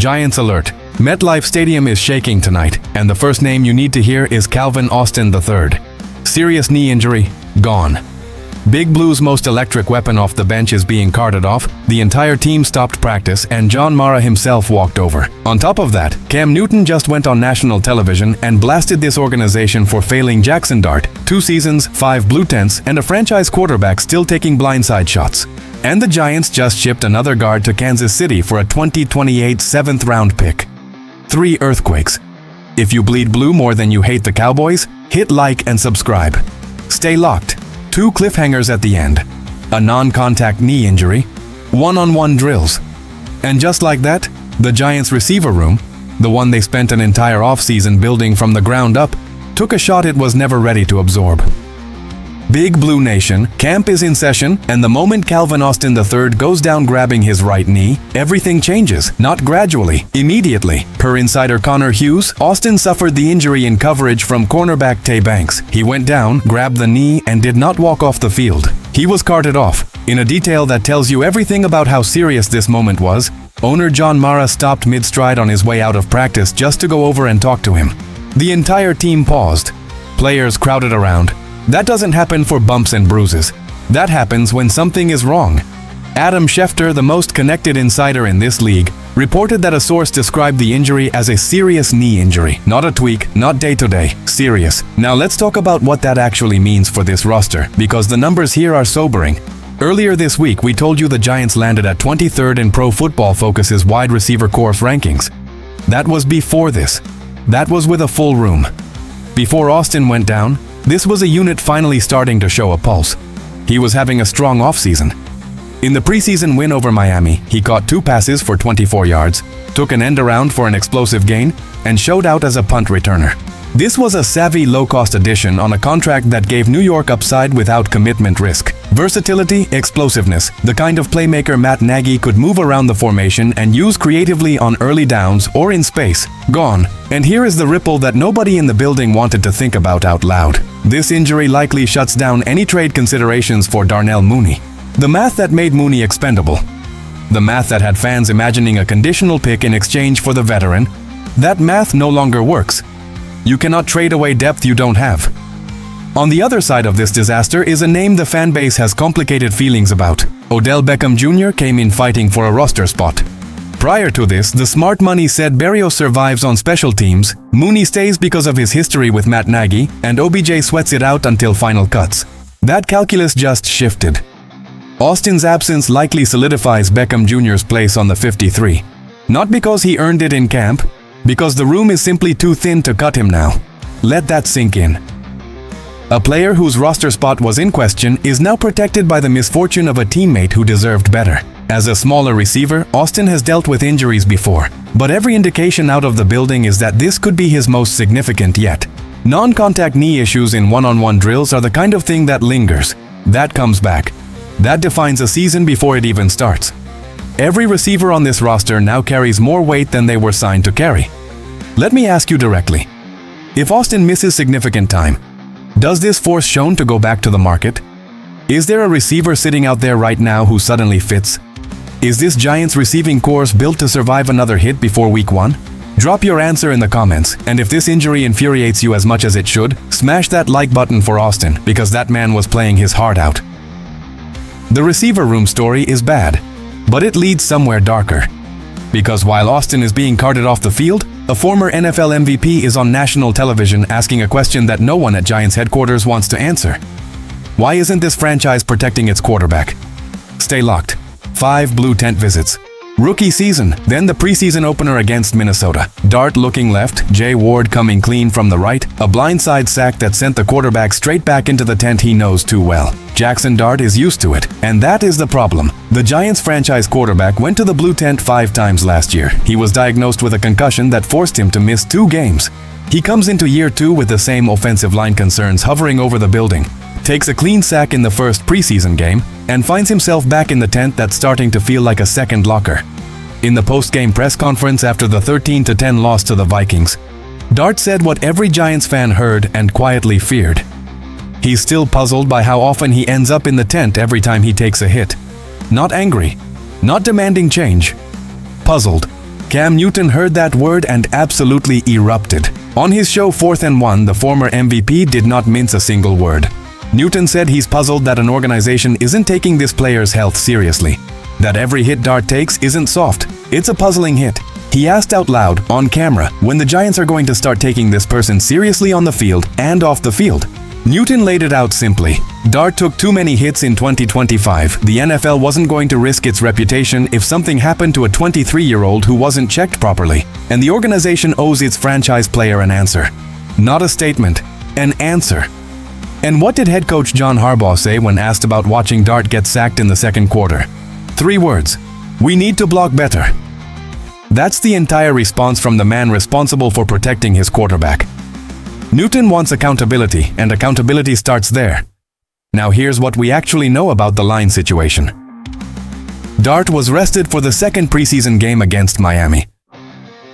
Giants alert. MetLife Stadium is shaking tonight, and the first name you need to hear is Calvin Austin III. Serious knee injury, gone. Big Blue's most electric weapon off the bench is being carted off, the entire team stopped practice, and John Mara himself walked over. On top of that, Cam Newton just went on national television and blasted this organization for failing Jackson Dart, 2 seasons, 5 blue tents, and a franchise quarterback still taking blindside shots. And the Giants just shipped another guard to Kansas City for a 2028 7th-round pick. 3 earthquakes. If you bleed blue more than you hate the Cowboys, hit like and subscribe. Stay locked. 2 cliffhangers at the end. A non-contact knee injury. One-on-one drills. And just like that, the Giants' receiver room, the one they spent an entire offseason building from the ground up, took a shot it was never ready to absorb. Big Blue Nation, camp is in session, and the moment Calvin Austin III goes down grabbing his right knee, everything changes, not gradually, immediately. Per insider Connor Hughes, Austin suffered the injury in coverage from cornerback Tay Banks. He went down, grabbed the knee, and did not walk off the field. He was carted off. In a detail that tells you everything about how serious this moment was, owner John Mara stopped mid-stride on his way out of practice just to go over and talk to him. The entire team paused. Players crowded around. That doesn't happen for bumps and bruises. That happens when something is wrong. Adam Schefter, the most connected insider in this league, reported that a source described the injury as a serious knee injury. Not a tweak, not day-to-day, serious. Now let's talk about what that actually means for this roster, because the numbers here are sobering. Earlier this week, we told you the Giants landed at 23rd in Pro Football Focus's wide receiver corps rankings. That was before this. That was with a full room. Before Austin went down, this was a unit finally starting to show a pulse. He was having a strong offseason. In the preseason win over Miami, he caught 2 passes for 24 yards, took an end around for an explosive gain, and showed out as a punt returner. This was a savvy low-cost addition on a contract that gave New York upside without commitment risk. Versatility, explosiveness, the kind of playmaker Matt Nagy could move around the formation and use creatively on early downs or in space. Gone. And here is the ripple that nobody in the building wanted to think about out loud. This injury likely shuts down any trade considerations for Darnell Mooney. The math that made Mooney expendable. The math that had fans imagining a conditional pick in exchange for the veteran. That math no longer works. You cannot trade away depth you don't have. On the other side of this disaster is a name the fan base has complicated feelings about. Odell Beckham Jr. came in fighting for a roster spot. Prior to this, the smart money said Berrios survives on special teams, Mooney stays because of his history with Matt Nagy, and OBJ sweats it out until final cuts. That calculus just shifted. Austin's absence likely solidifies Beckham Jr.'s place on the 53. Not because he earned it in camp, because the room is simply too thin to cut him now. Let that sink in. A player whose roster spot was in question is now protected by the misfortune of a teammate who deserved better. As a smaller receiver, Austin has dealt with injuries before, but every indication out of the building is that this could be his most significant yet. Non-contact knee issues in one-on-one drills are the kind of thing that lingers. That comes back. That defines a season before it even starts. Every receiver on this roster now carries more weight than they were signed to carry. Let me ask you directly. If Austin misses significant time, does this force Schoen to go back to the market? Is there a receiver sitting out there right now who suddenly fits? Is this Giants receiving corps built to survive another hit before week 1? Drop your answer in the comments, and if this injury infuriates you as much as it should, smash that like button for Austin, because that man was playing his heart out. The receiver room story is bad, but it leads somewhere darker. Because while Austin is being carted off the field, a former NFL MVP is on national television asking a question that no one at Giants headquarters wants to answer. Why isn't this franchise protecting its quarterback? Stay locked. 5 blue tent visits. Rookie season, then the preseason opener against Minnesota. Dart looking left, Jay Ward coming clean from the right, a blindside sack that sent the quarterback straight back into the tent he knows too well. Jackson Dart is used to it, and that is the problem. The Giants franchise quarterback went to the blue tent 5 times last year. He was diagnosed with a concussion that forced him to miss 2 games. He comes into year 2 with the same offensive line concerns hovering over the building, takes a clean sack in the first preseason game, and finds himself back in the tent that's starting to feel like a second locker. In the post-game press conference after the 13-10 loss to the Vikings, Dart said what every Giants fan heard and quietly feared. He's still puzzled by how often he ends up in the tent every time he takes a hit. Not angry, not demanding change. Puzzled. Cam Newton heard that word and absolutely erupted. On his show 4th and 1, the former MVP did not mince a single word. Newton said he's puzzled that an organization isn't taking this player's health seriously. That every hit Dart takes isn't soft. It's a puzzling hit. He asked out loud, on camera, when the Giants are going to start taking this person seriously on the field and off the field. Newton laid it out simply. Dart took too many hits in 2025. The NFL wasn't going to risk its reputation if something happened to a 23-year-old who wasn't checked properly. And the organization owes its franchise player an answer. Not a statement, an answer. And what did head coach John Harbaugh say when asked about watching Dart get sacked in the second quarter? 3 words. We need to block better. That's the entire response from the man responsible for protecting his quarterback. Newton wants accountability, and accountability starts there. Now here's what we actually know about the line situation. Dart was rested for the second preseason game against Miami.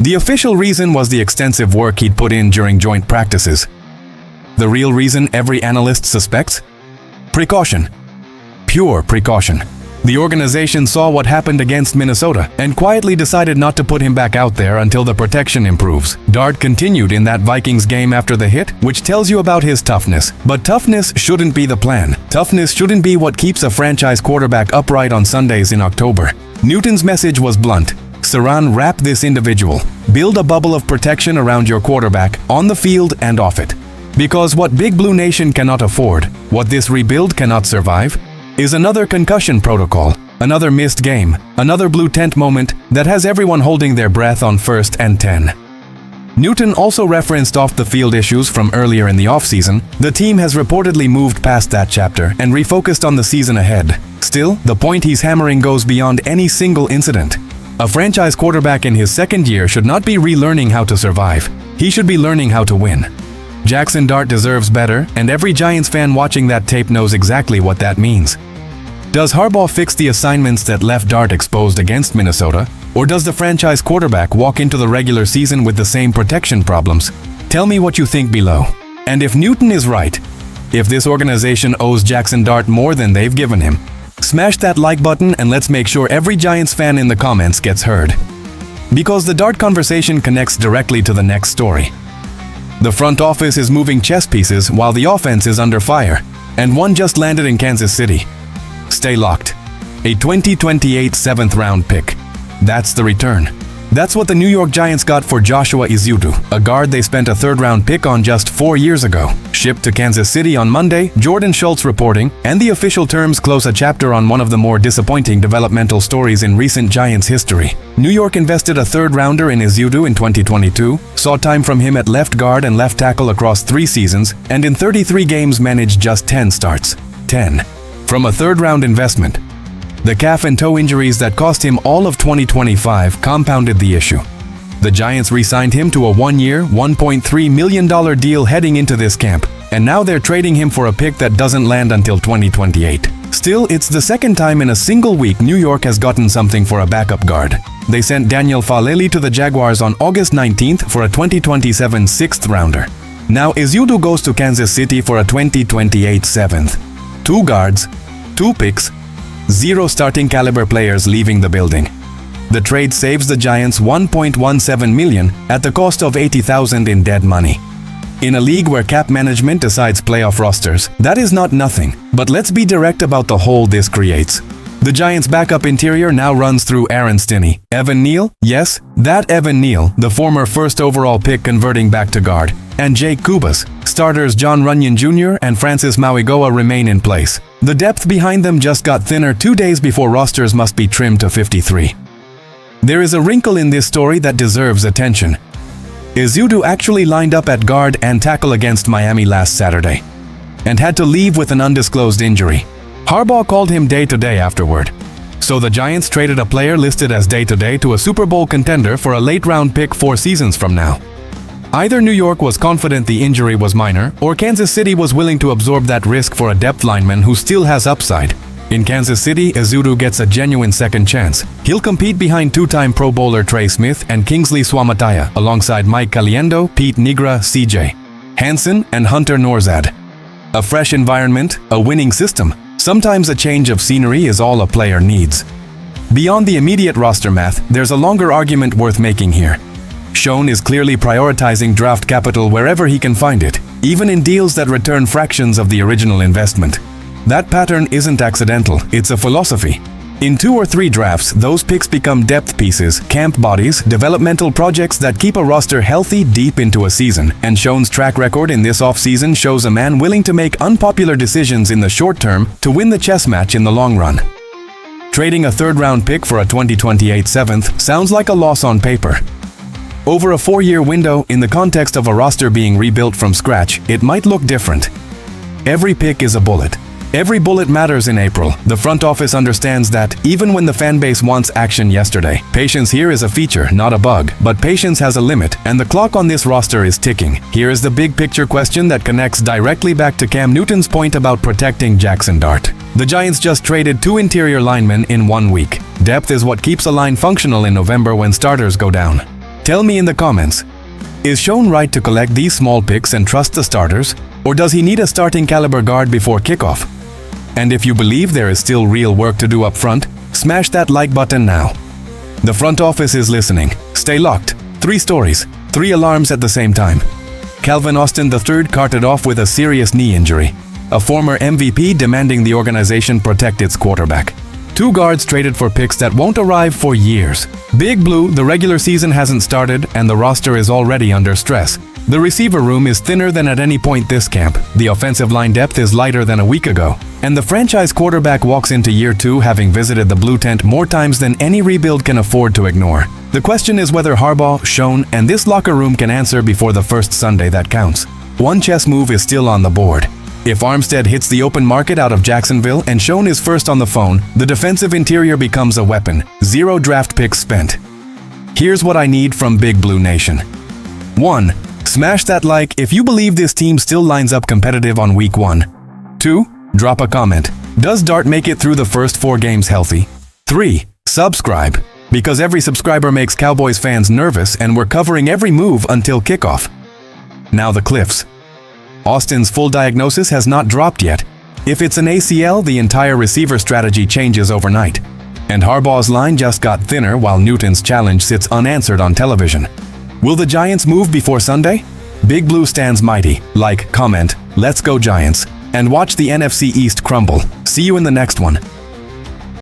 The official reason was the extensive work he'd put in during joint practices. The real reason every analyst suspects? Precaution. Pure precaution. The organization saw what happened against Minnesota and quietly decided not to put him back out there until the protection improves. Dart continued in that Vikings game after the hit, which tells you about his toughness. But toughness shouldn't be the plan. Toughness shouldn't be what keeps a franchise quarterback upright on Sundays in October. Newton's message was blunt. Saran, wrap this individual. Build a bubble of protection around your quarterback, on the field and off it. Because what Big Blue Nation cannot afford, what this rebuild cannot survive, is another concussion protocol, another missed game, another blue tent moment that has everyone holding their breath on 1st and 10. Newton also referenced off-the-field issues from earlier in the offseason. The team has reportedly moved past that chapter and refocused on the season ahead. Still, the point he's hammering goes beyond any single incident. A franchise quarterback in his second year should not be relearning how to survive. He should be learning how to win. Jackson Dart deserves better, and every Giants fan watching that tape knows exactly what that means. Does Harbaugh fix the assignments that left Dart exposed against Minnesota, or does the franchise quarterback walk into the regular season with the same protection problems? Tell me what you think below. And if Newton is right, if this organization owes Jackson Dart more than they've given him, smash that like button and let's make sure every Giants fan in the comments gets heard. Because the Dart conversation connects directly to the next story. The front office is moving chess pieces while the offense is under fire, and one just landed in Kansas City. Stay locked. A 2028 7th-round pick. That's the return. That's what the New York Giants got for Joshua Ezeudu, a guard they spent a 3rd-round pick on just 4 years ago. Shipped to Kansas City on Monday, Jordan Schultz reporting, and the official terms close a chapter on one of the more disappointing developmental stories in recent Giants history. New York invested a 3rd-rounder in Ezeudu in 2022, saw time from him at left guard and left tackle across 3 seasons, and in 33 games managed just 10 starts. 10. From a 3rd-round investment. The calf and toe injuries that cost him all of 2025 compounded the issue. The Giants re-signed him to a 1-year, $1.3 million deal heading into this camp, and now they're trading him for a pick that doesn't land until 2028. Still, it's the second time in a single week New York has gotten something for a backup guard. They sent Daniel Falele to the Jaguars on August 19th for a 2027 6th-rounder. Now Ezeudu goes to Kansas City for a 2028 7th. 2 guards, 2 picks, 0 starting caliber players leaving the building. The trade saves the Giants $1.17 million at the cost of $80,000 in dead money. In a league where cap management decides playoff rosters, that is not nothing, but let's be direct about the hole this creates. The Giants' backup interior now runs through Aaron Stinney, Evan Neal, yes, that Evan Neal, the former 1st overall pick converting back to guard, and Jake Kubas. Starters John Runyon Jr. and Francis Mauigoa remain in place. The depth behind them just got thinner 2 days before rosters must be trimmed to 53. There is a wrinkle in this story that deserves attention. Ezeudu actually lined up at guard and tackle against Miami last Saturday, and had to leave with an undisclosed injury. Harbaugh called him day-to-day afterward. So the Giants traded a player listed as day-to-day to a Super Bowl contender for a late-round pick 4 seasons from now. Either New York was confident the injury was minor, or Kansas City was willing to absorb that risk for a depth lineman who still has upside. In Kansas City, Ezeudu gets a genuine second chance. He'll compete behind 2-time Pro Bowler Trey Smith and Kingsley Suamataya, alongside Mike Caliendo, Pete Nigra, CJ Hansen, and Hunter Norzad. A fresh environment, a winning system. Sometimes a change of scenery is all a player needs. Beyond the immediate roster math, there's a longer argument worth making here. Schoen is clearly prioritizing draft capital wherever he can find it, even in deals that return fractions of the original investment. That pattern isn't accidental, it's a philosophy. In 2 or 3 drafts, those picks become depth pieces, camp bodies, developmental projects that keep a roster healthy deep into a season, and Schoen's track record in this offseason shows a man willing to make unpopular decisions in the short term to win the chess match in the long run. Trading a 3rd-round pick for a 2028 7th sounds like a loss on paper. Over a 4-year window, in the context of a roster being rebuilt from scratch, it might look different. Every pick is a bullet. Every bullet matters in April. The front office understands that, even when the fan base wants action yesterday. Patience here is a feature, not a bug, but patience has a limit, and the clock on this roster is ticking. Here is the big picture question that connects directly back to Cam Newton's point about protecting Jackson Dart. The Giants just traded 2 interior linemen in 1 week. Depth is what keeps a line functional in November when starters go down. Tell me in the comments, is Schoen right to collect these small picks and trust the starters, or does he need a starting caliber guard before kickoff? And if you believe there is still real work to do up front, smash that like button now. The front office is listening. Stay locked. 3 stories, 3 alarms at the same time. Calvin Austin III carted off with a serious knee injury. A former MVP demanding the organization protect its quarterback. 2 guards traded for picks that won't arrive for years. Big Blue, the regular season hasn't started and the roster is already under stress. The receiver room is thinner than at any point this camp. The offensive line depth is lighter than a week ago. And the franchise quarterback walks into year 2 having visited the blue tent more times than any rebuild can afford to ignore. The question is whether Harbaugh, Schoen, and this locker room can answer before the first Sunday that counts. One chess move is still on the board. If Armstead hits the open market out of Jacksonville and Schoen is first on the phone, the defensive interior becomes a weapon. 0 draft picks spent. Here's what I need from Big Blue Nation. 1. Smash that like if you believe this team still lines up competitive on week 1. 2. Drop a comment. Does Dart make it through the first 4 games healthy? 3. Subscribe. Because every subscriber makes Cowboys fans nervous and we're covering every move until kickoff. Now the cliffs. Austin's full diagnosis has not dropped yet. If it's an ACL, the entire receiver strategy changes overnight. And Harbaugh's line just got thinner while Newton's challenge sits unanswered on television. Will the Giants move before Sunday? Big Blue stands mighty. Like, comment, let's go Giants, and watch the NFC East crumble. See you in the next one.